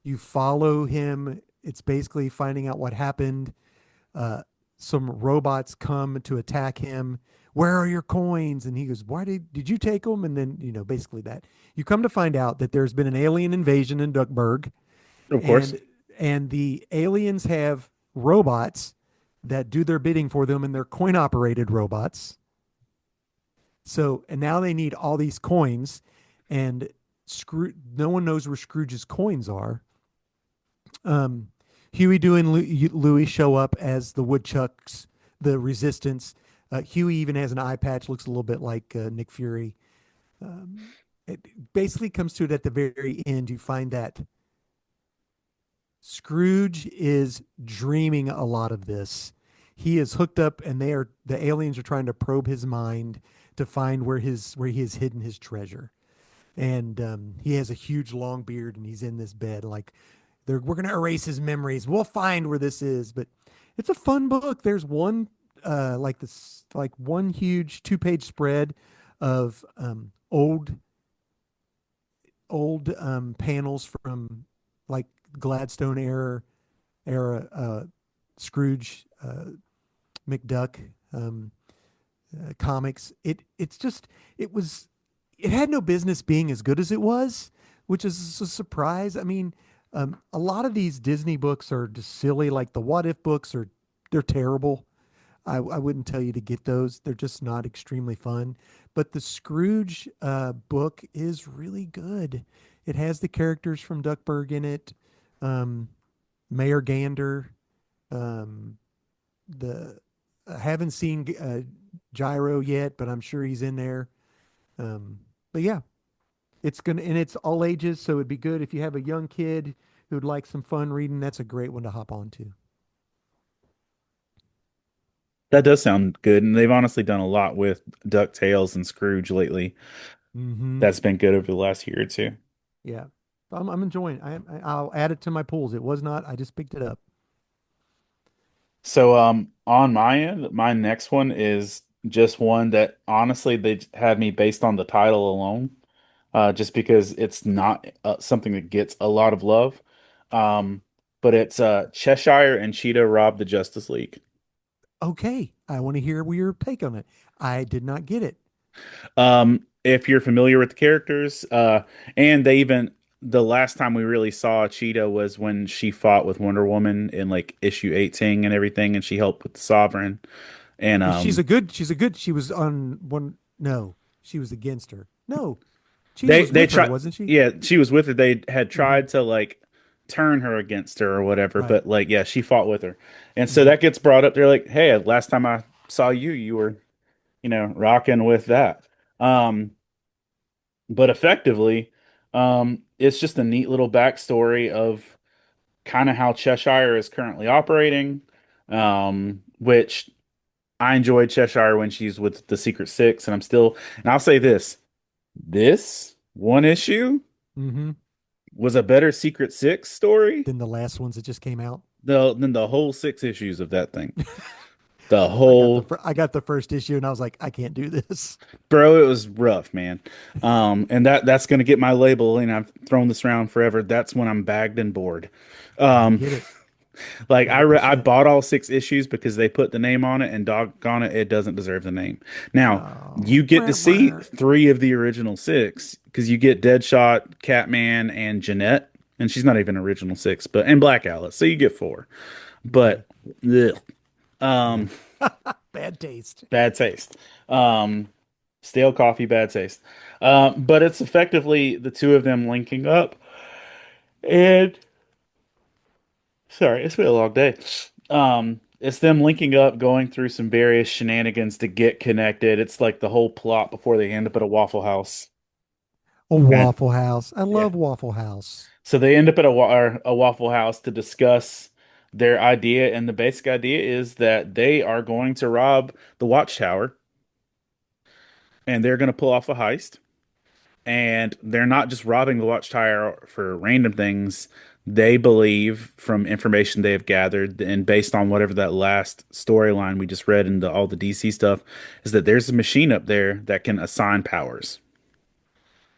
you follow him. It's basically finding out what happened. Uh, some robots come to attack him. Where are your coins? And he goes, "Why did you take them?" And then basically that you come to find out that there's been an alien invasion in Duckburg, of course. and the aliens have robots that do their bidding for them, and they're coin operated robots. So and now they need all these coins, and no one knows where Scrooge's coins are. Um, Huey, Dewey, and Louie show up as the woodchucks, the resistance. Huey even has an eye patch, looks a little bit like Nick Fury. Um, it basically comes to it at the very end. You find that Scrooge is dreaming a lot of this. he is hooked up, and the aliens are trying to probe his mind to find where he has hidden his treasure. And he has a huge long beard, and he's in this bed like we're gonna erase his memories. We'll find where this is. But it's a fun book. There's one like one huge 2-page spread of old panels from like Gladstone era Scrooge McDuck comics. It had no business being as good as it was, which is a surprise. I mean, a lot of these Disney books are just silly, like the What If books they're terrible. I wouldn't tell you to get those. They're just not extremely fun. But the Scrooge book is really good. It has the characters from Duckburg in it, um, Mayor Gander. Um, the I haven't seen Gyro yet, but I'm sure he's in there. But yeah, it's all ages, so it'd be good if you have a young kid who'd like some fun reading. That's a great one to hop on to. That does sound good, and they've honestly done a lot with DuckTales and Scrooge lately. Mm-hmm. That's been good over the last year or two. Yeah, I'm enjoying. I'll add it to my pools. It was not. I just picked it up. So, on my end, my next one is just one that honestly they had me based on the title alone, just because it's not something that gets a lot of love. Um, but it's Cheshire and Cheetah rob the Justice League. Okay, I want to hear your take on it. I did not get it. If you're familiar with the characters, and they even the last time we really saw Cheetah was when she fought with Wonder Woman in like issue 18 and everything, and she helped with the Sovereign. And She's a good. She was on one. No, she was against her. No, Cheetah was they with her, tried, wasn't she? yeah, she was with her. They had Hmm. tried to like turn her against her or whatever, Right. but like yeah, she fought with her, and so Hmm. that gets brought up. They're like, hey, last time I saw you, you were rocking with that. Um, but effectively, it's just a neat little backstory of kind of how Cheshire is currently operating, which I enjoyed Cheshire when she's with the Secret Six, and I'll say this one issue Hmm. was a better Secret Six story Then the last ones that just came out. than the whole 6 issues of that thing. The whole I got the first issue, and I was like, I can't do this. Bro, it was rough, man. And that's gonna get my label, and I've thrown this around forever. That's when I'm bagged and bored. I Um, get it. like I 100%. bought all 6 issues because they put the name on it, and doggone it, it doesn't deserve the name. Now Oh, you get to wah, see wah. 3 of the original 6 because you get Deadshot, Catman, and Jeanette, and she's not even original 6, but and Black Alice, so you get 4. Okay. But ugh, Yeah. um, Bad taste. bad taste. Um, Stale coffee, bad taste. But it's effectively the two of them linking up. And sorry, it's been a long day. It's them linking up, going through some various shenanigans to get connected. It's like the whole plot before they end up at a Waffle House. A And Waffle House. I yeah, love Waffle House. so they end up at a Waffle House to discuss their idea, and the basic idea is that they are going to rob the Watchtower, and they're going to pull off a heist. And they're not just robbing the Watchtower for random things. They believe, from information they have gathered and based on whatever that last storyline we just read in all the DC stuff, is that there's a machine up there that can assign powers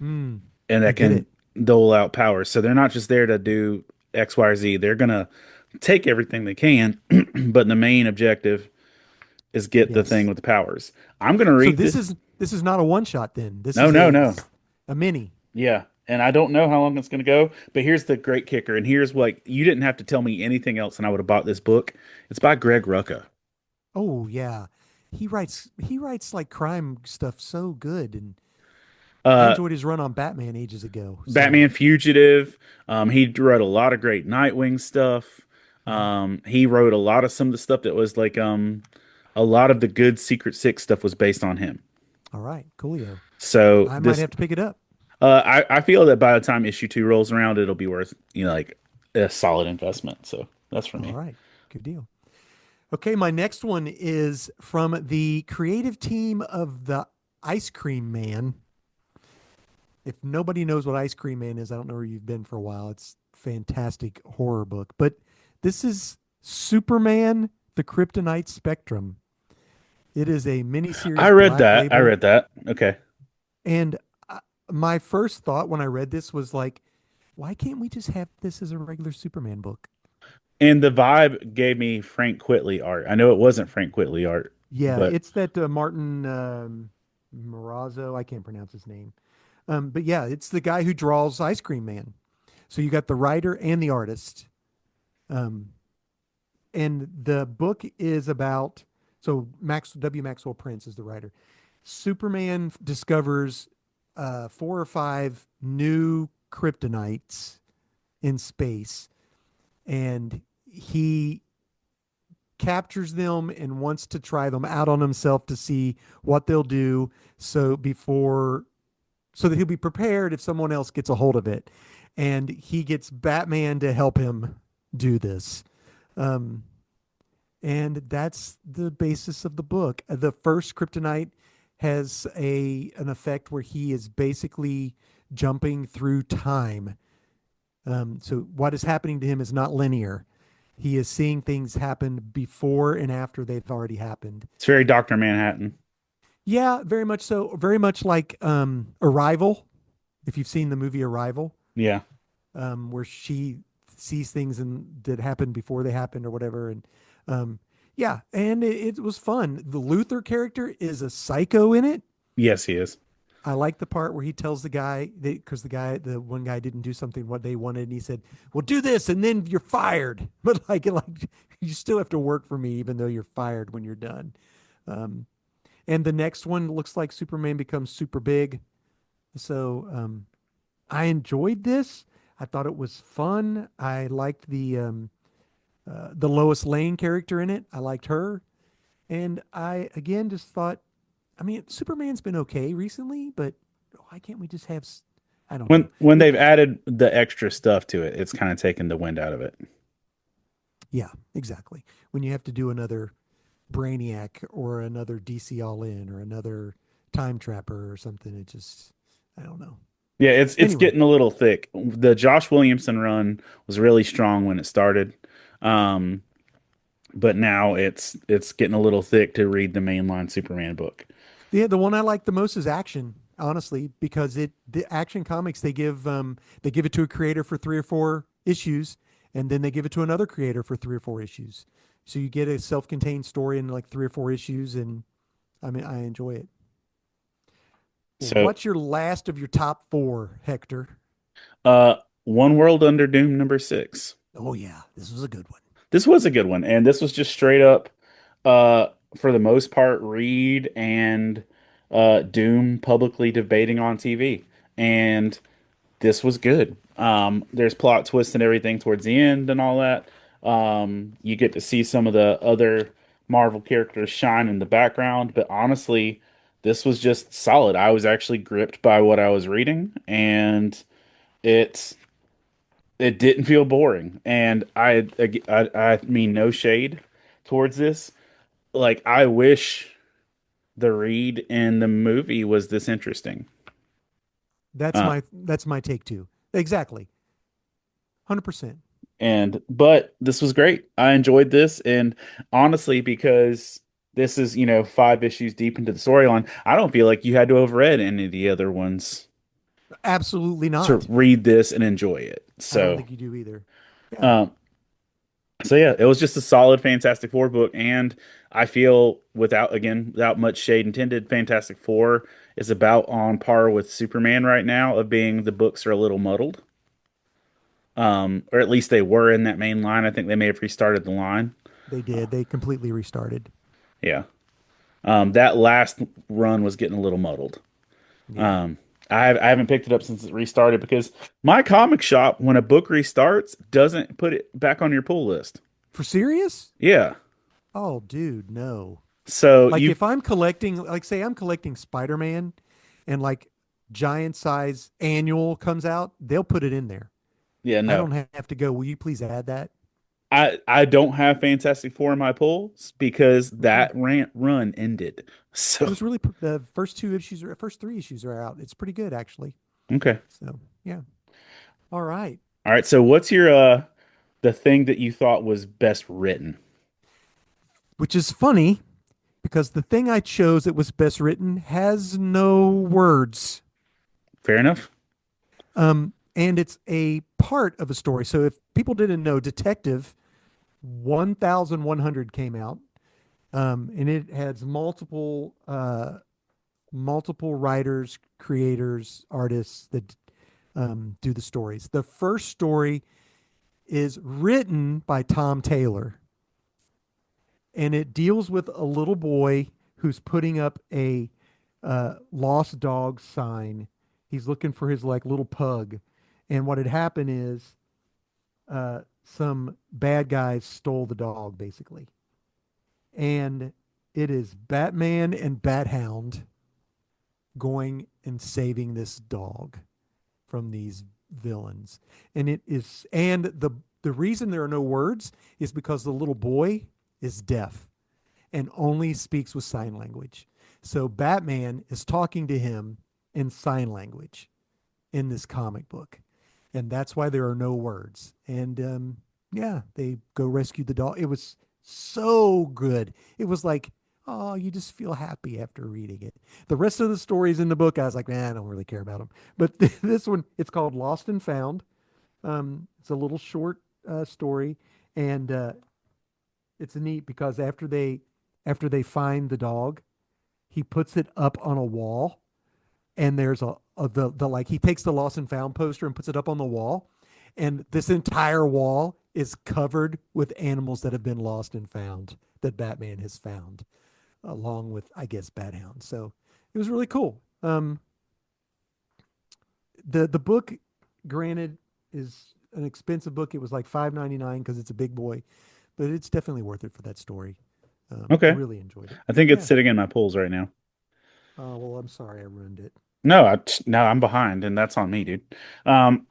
Mm, and I that get can it. dole out powers. So they're not just there to do X, Y, or Z. They're gonna take everything they can, but the main objective is get the thing Yes. with the powers. I'm gonna So read this this. is not a one shot then. This No, is no, no. a mini. Yeah. And I don't know how long it's going to go, but here's the great kicker. And here's what you didn't have to tell me anything else, and I would have bought this book. It's by Greg Rucka. Oh yeah. He writes like crime stuff so good, and I Uh, enjoyed his run on Batman ages ago. So Batman Fugitive. He wrote a lot of great Nightwing stuff. mhm. He wrote a lot of some of the stuff that was like a lot of the good Secret Six stuff was based on him. All right, coolio. So I might this have to pick it up. I feel that by the time issue 2 rolls around, it'll be worth like a solid investment. So that's for All me. right, good deal. Okay, my next one is from the creative team of the Ice Cream Man. If nobody knows what Ice Cream Man is, I don't know where you've been for a while. It's a fantastic horror book. But this is Superman, the Kryptonite Spectrum. It is a I miniseries read Black that. I Label. read that. Okay. And my first thought when I read this was like, why can't we just have this as a regular Superman book? And the vibe gave me Frank Quitely art. I know it wasn't Frank Quitely art, Yeah, but it's that Martin Morazzo. I can't pronounce his name. But yeah, it's the guy who draws Ice Cream Man. So you got the writer and the artist. Um, and the book is about, so Maxwell Prince is the writer. Superman discovers four or five new kryptonites in space, and he captures them and wants to try them out on himself to see what they'll do, so that he'll be prepared if someone else gets a hold of it. And he gets Batman to help him do this. Um, and that's the basis of the book. The first kryptonite has a an effect where he is basically jumping through time. So what is happening to him is not linear. He is seeing things happen before and after they've already happened. it's very Dr. Manhattan. Yeah, very much so. Very much like Arrival, if you've seen the movie Arrival, Yeah. where she sees things that happened before they happened or whatever. And yeah, and it was fun. The Luther character is a psycho in it. Yes, he is. I like the part where he tells the guy, because the one guy didn't do something what they wanted, and he said, "Well, do this, and then you're fired." But like you still have to work for me, even though you're fired when you're done. Um, and the next one looks like Superman becomes super big. So I enjoyed this. I thought it was fun. I liked the Lois Lane character in it. I liked her, and I again just thought, I mean, Superman's been okay recently, but why can't we just have? I don't know. When they've added the extra stuff to it, it's kind of taken the wind out of it. Yeah, exactly. When you have to do another Brainiac or another DC All In or another Time Trapper or something, it just, I don't know. Yeah, it's Anyway, getting a little thick. The Josh Williamson run was really strong when it started. Um, but now it's getting a little thick to read the mainline Superman book. the one I like the most is Action, honestly, because the Action Comics they give it to a creator for 3 or 4 issues, and then they give it to another creator for 3 or 4 issues. So you get a self-contained story in like 3 or 4 issues, and I mean I enjoy it. So, What's your last of your top four, Hector? uh, One World Under Doom #6. Oh yeah, this was a good one. This was a good one, and this was just straight up, uh, for the most part, Reed and Doom publicly debating on TV, and this was good. There's plot twists and everything towards the end and all that. You get to see some of the other Marvel characters shine in the background, but honestly, this was just solid. I was actually gripped by what I was reading, and it it didn't feel boring. And I mean no shade towards this. Like I wish the read in the movie was this interesting. Uh, That's my take too. Exactly, 100%. And but this was great. I enjoyed this, and honestly, because this is, 5 issues deep into the storyline, I don't feel like you had to have read any of the other ones Absolutely to not. read this and enjoy it. I don't So, think you do either. Yeah, um, so yeah, it was just a solid Fantastic Four book, and I feel without much shade intended, Fantastic Four is about on par with Superman right now of being the books are a little muddled. Or at least they were in that main line. I think they may have restarted the line. they did. They completely restarted. Yeah. That last run was getting a little muddled. Yeah. Um, I haven't picked it up since it restarted because my comic shop, when a book restarts, doesn't put it back on your pull list. For serious? Yeah. Oh, dude, no. So Like you, if I'm collecting, like say I'm collecting Spider-Man, and like giant size annual comes out, they'll put it in there. yeah, I no. don't have to go, will you please add that? I don't have Fantastic Four in my polls because Okay. that run ended. It So was really the first two issues, or first three issues are out. It's pretty good actually. okay. So yeah. All right. All right. So what's your the thing that you thought was best written? Which is funny because the thing I chose that was best written has no words. Fair enough. And it's a part of a story. So if people didn't know, Detective 1100 came out, and it has multiple writers, creators, artists that do the stories. The first story is written by Tom Taylor, and it deals with a little boy who's putting up a lost dog sign. He's looking for his like little pug, and what had happened is some bad guys stole the dog basically, and it is Batman and Bathound going and saving this dog from these villains. And it is, and the reason there are no words is because the little boy is deaf and only speaks with sign language. So Batman is talking to him in sign language in this comic book. And that's why there are no words. And yeah, they go rescue the dog. It was so good. It was like, oh, you just feel happy after reading it. The rest of the stories in the book, I was like, man, I don't really care about them. But this one, it's called Lost and Found. It's a little short story, and it's neat because after they find the dog, he puts it up on a wall, and there's the like he takes the lost and found poster and puts it up on the wall, and this entire wall is covered with animals that have been lost and found that Batman has found, along with I guess Bat Hound. So it was really cool. The book, granted, is an expensive book. It was like $5.99 because it's a big boy, but it's definitely worth it for that story. I Okay. really enjoyed it. I think it's Yeah. sitting in my polls right now. Well, I'm sorry I ruined it. No, no, I'm behind, and that's on me, dude. Um,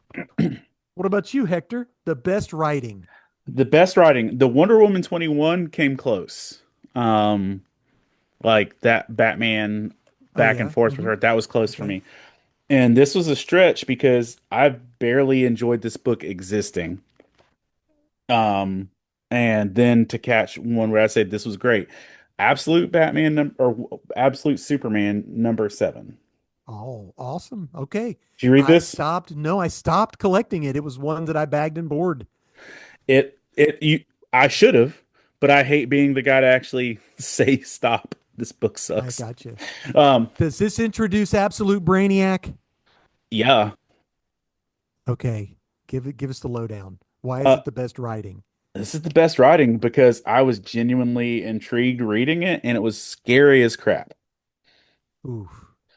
What about you, Hector? The best writing. the best writing, the Wonder Woman 21 came close. Um, like that Batman Oh back and yeah. forth with Mm-hmm. her, that was close for Okay. me. And this was a stretch because I've barely enjoyed this book existing. Um, and then to catch one where I said this was great. Absolute Batman or Absolute Superman number 7. Oh, awesome. Okay. Did you read I this? stopped. No, I stopped collecting it. It was one that I bagged and board. You I should have, but I hate being the guy to actually say stop. This book I sucks. gotcha. Um, Does this introduce Absolute Brainiac? yeah. Okay. Give us the lowdown. Why is Uh, it the best writing? this is the best writing because I was genuinely intrigued reading it and it was scary as crap. Ooh.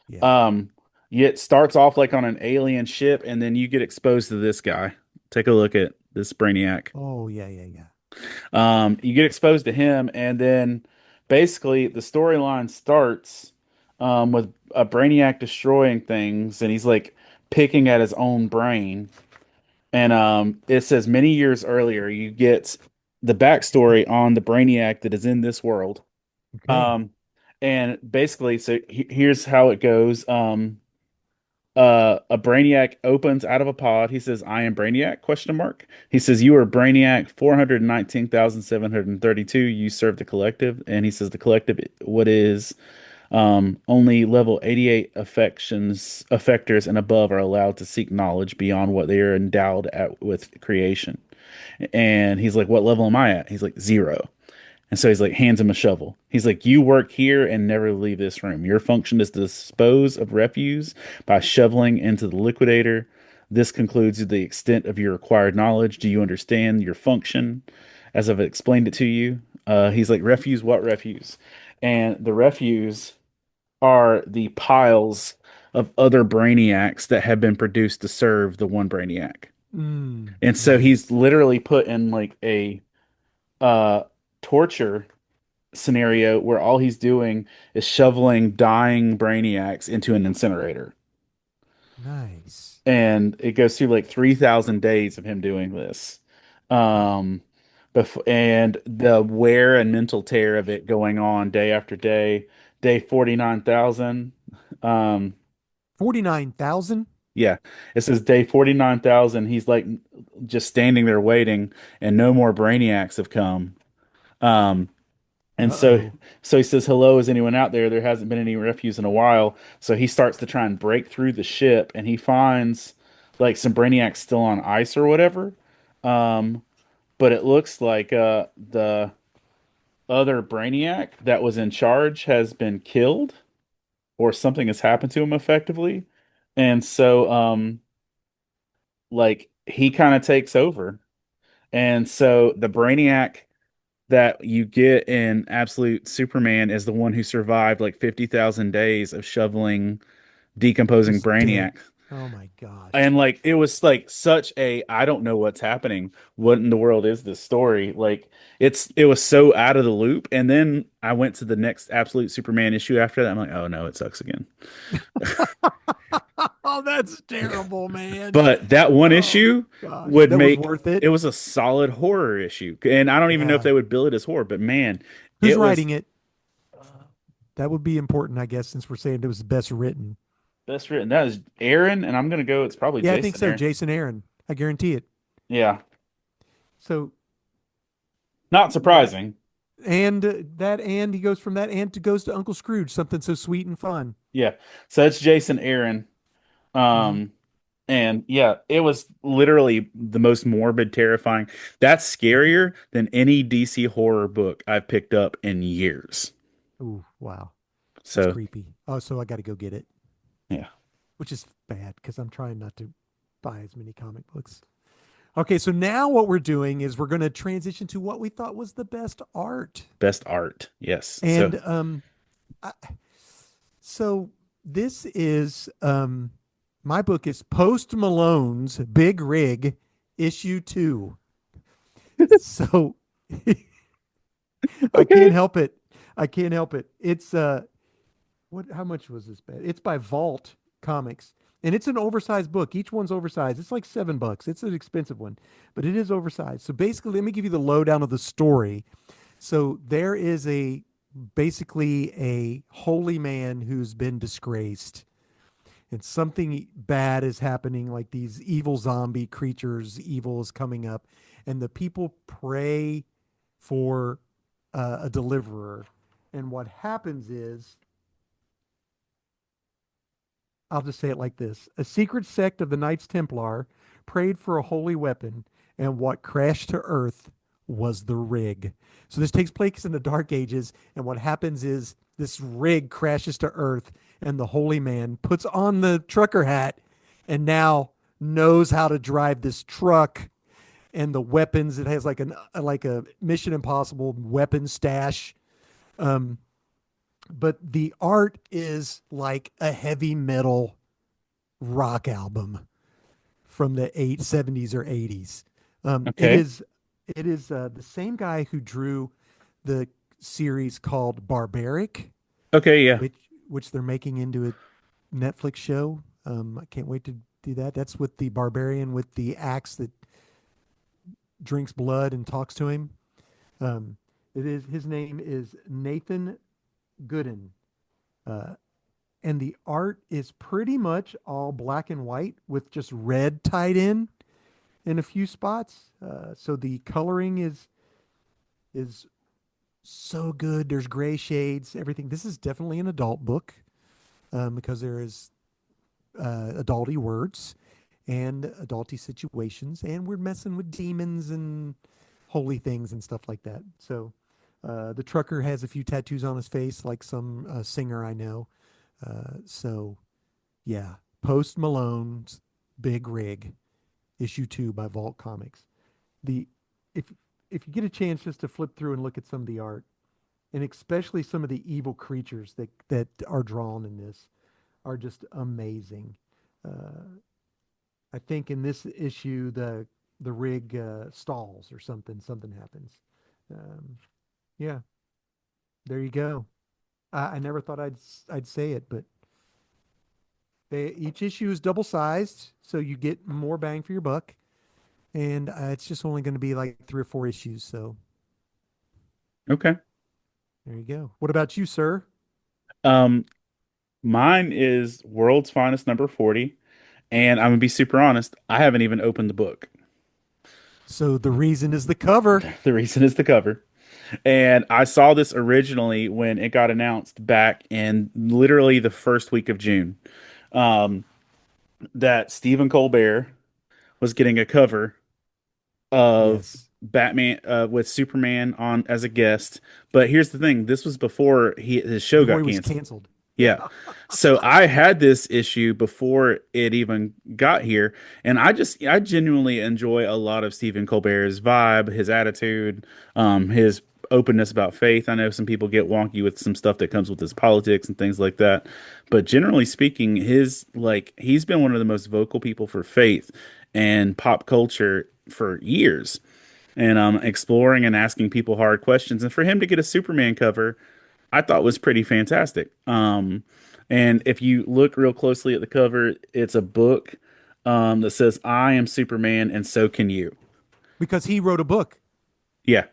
Yeah. Um, it starts off like on an alien ship and then you get exposed to this guy. Take a look at this Brainiac. Oh, yeah, yeah, yeah. You get exposed to him, and then basically the storyline starts with a Brainiac destroying things, and he's like picking at his own brain. And it says many years earlier, you get the backstory on the Brainiac that is in this world. Okay. Um, and basically, so here's how it goes. A Brainiac opens out of a pod. He says, "I am Brainiac?" Question mark. He says, "You are Brainiac 419,732. You serve the collective." And he says, "The collective, what is only level 88 affections affectors and above are allowed to seek knowledge beyond what they are endowed at with creation." And he's like, "What level am I at?" He's like, "0." And so he's like, hands him a shovel. He's like, "You work here and never leave this room. Your function is to dispose of refuse by shoveling into the liquidator. This concludes the extent of your required knowledge. Do you understand your function as I've explained it to you?" He's like, "Refuse? What refuse?" And the refuse are the piles of other brainiacs that have been produced to serve the one brainiac. And so he's Nice. literally put in like a uh torture scenario where all he's doing is shoveling dying brainiacs into an incinerator. Nice. And it goes through like 3,000 days of him doing this. Um, And the wear and mental tear of it going on day after day. Day 49,000. Um, 49,000? yeah, it says day 49,000. He's like just standing there waiting, and no more Brainiacs have come. Um, and Uh-oh. so he says, "Hello, is anyone out there? There hasn't been any refuse in a while." So he starts to try and break through the ship, and he finds like some Brainiacs still on ice or whatever. Um, but it looks like the other Brainiac that was in charge has been killed, or something has happened to him effectively. And so like he kind of takes over. And so the Brainiac that you get in Absolute Superman is the one who survived like 50,000 days of shoveling decomposing Just dead. Brainiac. Oh my gosh. And like it was like such a I don't know what's happening. What in the world is this story? Like it was so out of the loop. And then I went to the next Absolute Superman issue after that. I'm like, oh no, it sucks again. Oh, that's terrible, man. But that one Oh issue gosh. would That was make worth it. it was a solid horror issue. And I don't even know if Yeah. they would bill it as horror, but man, Who's it was writing it? That would be important, I guess, since we're saying it was best written. best written. That is Aaron, and I'm gonna go. It's probably Yeah, I think Jason so. Aaron. Jason Aaron. I guarantee it. Yeah, So not that surprising. and he goes from that and to goes to Uncle Scrooge, something so sweet and fun. Yeah, so it's Jason Aaron. Hmm. Um, and yeah, it was literally the most morbid, terrifying. That's scarier than any DC horror book I've picked up in years. Ooh, wow. That's So creepy. Oh, so I got to go get it, yeah, which is bad because I'm trying not to buy as many comic books. Okay, so now what we're doing is we're going to transition to what we thought was the best art. best art. Yes. So And I, so this is my book is Post Malone's Big Rig issue 2. So I can't okay. help it. I can't help it. It's what how much was this bad? It's by Vault Comics. And it's an oversized book. Each one's oversized. It's like $7. It's an expensive one, but it is oversized. So basically, let me give you the lowdown of the story. So there is a basically a holy man who's been disgraced, and something bad is happening, like these evil zombie creatures, evil is coming up, and the people pray for a deliverer. And what happens is, I'll just say it like this: a secret sect of the Knights Templar prayed for a holy weapon, and what crashed to earth was the rig. So this takes place in the Dark Ages, and what happens is this rig crashes to earth, and the holy man puts on the trucker hat and now knows how to drive this truck and the weapons. It has like a Mission Impossible weapon stash. Um, but the art is like a heavy metal rock album from the 70s or 80s. It Okay. is the same guy who drew the series called Barbaric, Okay. Yeah. which they're making into a Netflix show. I can't wait to do that. That's with the barbarian with the axe that drinks blood and talks to him. Um, it is his name is Nathan Gooden. Uh, and the art is pretty much all black and white with just red tied in a few spots. So the coloring is so good. There's gray shades, everything. This is definitely an adult book because there is adulty words and adulty situations, and we're messing with demons and holy things and stuff like that. So the trucker has a few tattoos on his face, like some singer I know. So yeah, Post Malone's Big Rig, issue 2 by Vault Comics. The if if you get a chance just to flip through and look at some of the art, and especially some of the evil creatures that are drawn in this, are just amazing. Uh, I think in this issue the rig stalls or something. Something happens. Um, yeah, there you go. I never thought I'd say it, but each issue is double sized, so you get more bang for your buck. and it's just only going to be like 3 or 4 issues. So Okay. there you go. What about you, sir? Um, Mine is World's Finest number 40, and I'm gonna be super honest, I haven't even opened the book. So the reason is the cover. The reason is the cover. And I saw this originally when it got announced back in literally the first week of June, um, that Stephen Colbert was getting a cover of Yes. Batman with Superman on as a guest. But here's the thing: this was before his show Before got he was canceled. canceled. Yeah. Yeah. So I had this issue before it even got here, and I genuinely enjoy a lot of Stephen Colbert's vibe, his attitude, his openness about faith. I know some people get wonky with some stuff that comes with his politics and things like that, but generally speaking, his like he's been one of the most vocal people for faith and pop culture for years, and exploring and asking people hard questions. And for him to get a Superman cover I thought was pretty fantastic. And if you look real closely at the cover, it's a book that says, "I am Superman, and so can you." Because he wrote a book Yeah,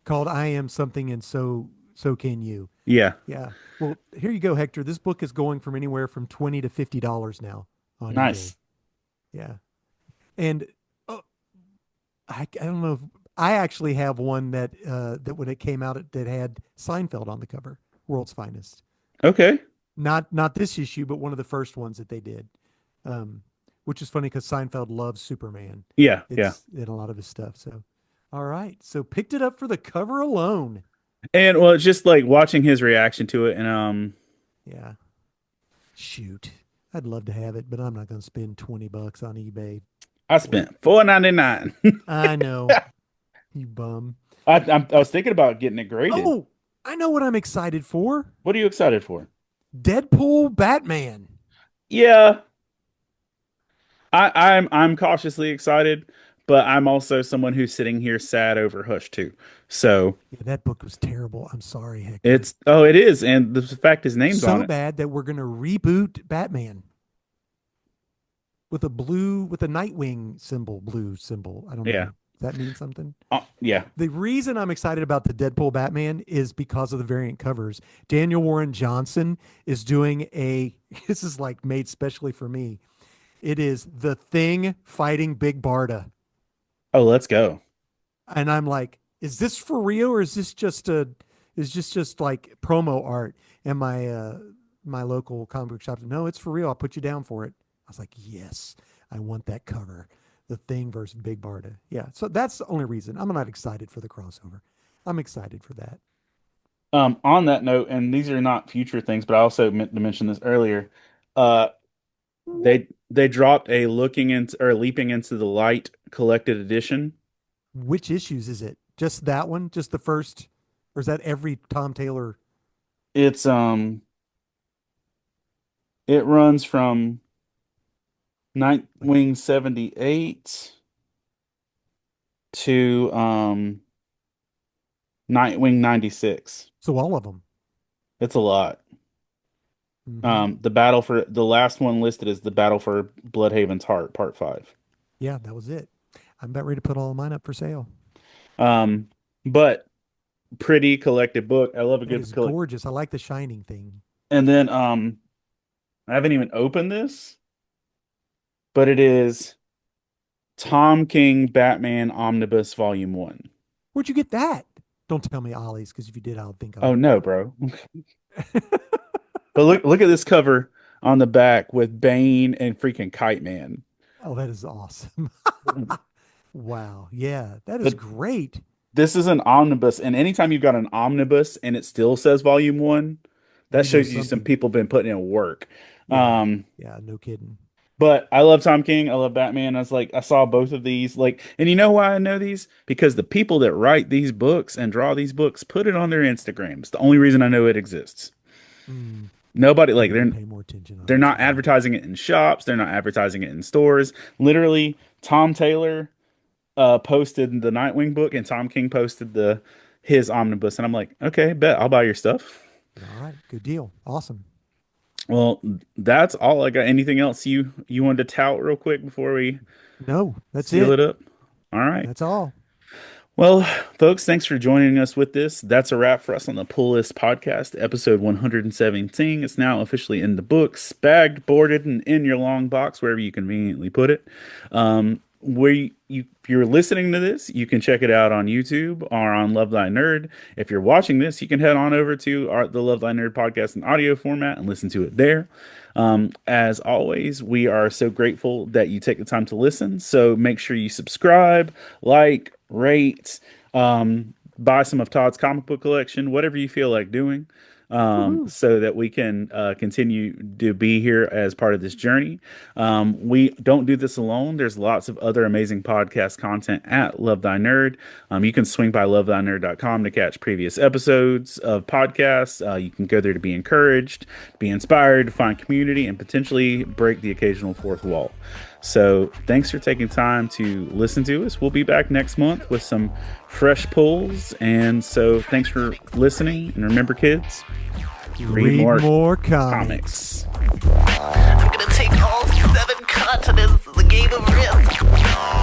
called I Am Something and So Can You. yeah, Yeah. Well, here you go, Hector. This book is going from anywhere from $20 to $50 now on eBay. nice. Yeah. And I don't know if I actually have one that when it came out that had Seinfeld on the cover, World's Finest. Okay, Not this issue, but one of the first ones that they did. Um, which is funny because Seinfeld loves Superman. yeah, yeah. It's in a lot of his stuff. So, all right. So picked it up for the cover alone. And well, it's just like watching his reaction to it, and Yeah. Shoot. I'd love to have it, but I'm not going to spend $20 on eBay. I What? spent $4.99. I know, you bum. I was thinking about getting it graded. Oh, I know what I'm excited for. What are you excited for? Deadpool Batman. Yeah, I'm cautiously excited, but I'm also someone who's sitting here sad over Hush too. So. Yeah, that book was terrible. I'm sorry, Hector. It's oh, it is, and the fact his name's on So it. bad that we're going to reboot Batman with a Nightwing symbol, blue symbol. I don't Yeah, know. Does that mean something? yeah. The reason I'm excited about the Deadpool Batman is because of the variant covers. Daniel Warren Johnson is doing a, this is like made specially for me. It is The Thing fighting Big Barda. Oh, let's go. And I'm like, is this for real or is this just like promo art? And my local comic book shop, no, it's for real. I'll put you down for it. I was like, yes, I want that cover. The Thing versus Big Barda. Yeah. So that's the only reason. I'm not excited for the crossover. I'm excited for that. On that note, and these are not future things, but I also meant to mention this earlier. Uh, they dropped a looking into or leaping into the light collected edition. Which issues is it? Just that one? Just the first? Or is that every Tom Taylor? It's it runs from Like, Nightwing 78 to Nightwing 96. so all of them. It's a lot. Hmm. The battle for the last one listed is the battle for Bloodhaven's Heart, Part 5. Yeah, that was it. I'm about ready to put all of mine up for sale. Um, but pretty collected book. I love a It good is collect. gorgeous. I like the shining thing. And then I haven't even opened this, but it is Tom King Batman Omnibus Volume 1. Where'd you get that? Don't tell me Ollie's, because if you did, I'll think Oh I'll. no, bro. But look at this cover on the back with Bane and freaking Kite Man. Oh, that is awesome. Wow. Yeah, that is But great. this is an omnibus, and anytime you've got an omnibus and it still says volume one, that You know shows you some something. people been putting in work. Yeah. Um, Yeah, no kidding. but I love Tom King. I love Batman. I was like, I saw both of these, like, and you know why I know these? Because the people that write these books and draw these books put it on their Instagram. It's the only reason I know it exists. Mm, Nobody I like need to pay more attention, they're not honestly. advertising it in shops. They're not advertising it in stores. Literally, Tom Taylor posted the Nightwing book, and Tom King posted the his omnibus, and I'm like, okay, bet I'll buy your stuff. All right. Good deal. Awesome. Well, that's all I got. Anything else you wanted to tout real quick before we No, that's seal it. it up? All right. That's all. Well, folks, thanks for joining us with this. That's a wrap for us on the Pull List Podcast, episode 117. It's now officially in the books, bagged, boarded, and in your long box, wherever you conveniently put it. If you're listening to this, you can check it out on YouTube or on Love Thy Nerd. If you're watching this, you can head on over to the Love Thy Nerd podcast in audio format and listen to it there. As always, we are so grateful that you take the time to listen. So make sure you subscribe, like, rate, buy some of Todd's comic book collection, whatever you feel like doing. So that we can continue to be here as part of this journey. We don't do this alone. There's lots of other amazing podcast content at Love Thy Nerd. You can swing by lovethynerd.com to catch previous episodes of podcasts. You can go there to be encouraged, be inspired, find community, and potentially break the occasional fourth wall. So thanks for taking time to listen to us. We'll be back next month with some fresh pulls. And so thanks for listening. And remember, kids, read more comics. I'm gonna take all 7 continents as a game of risk.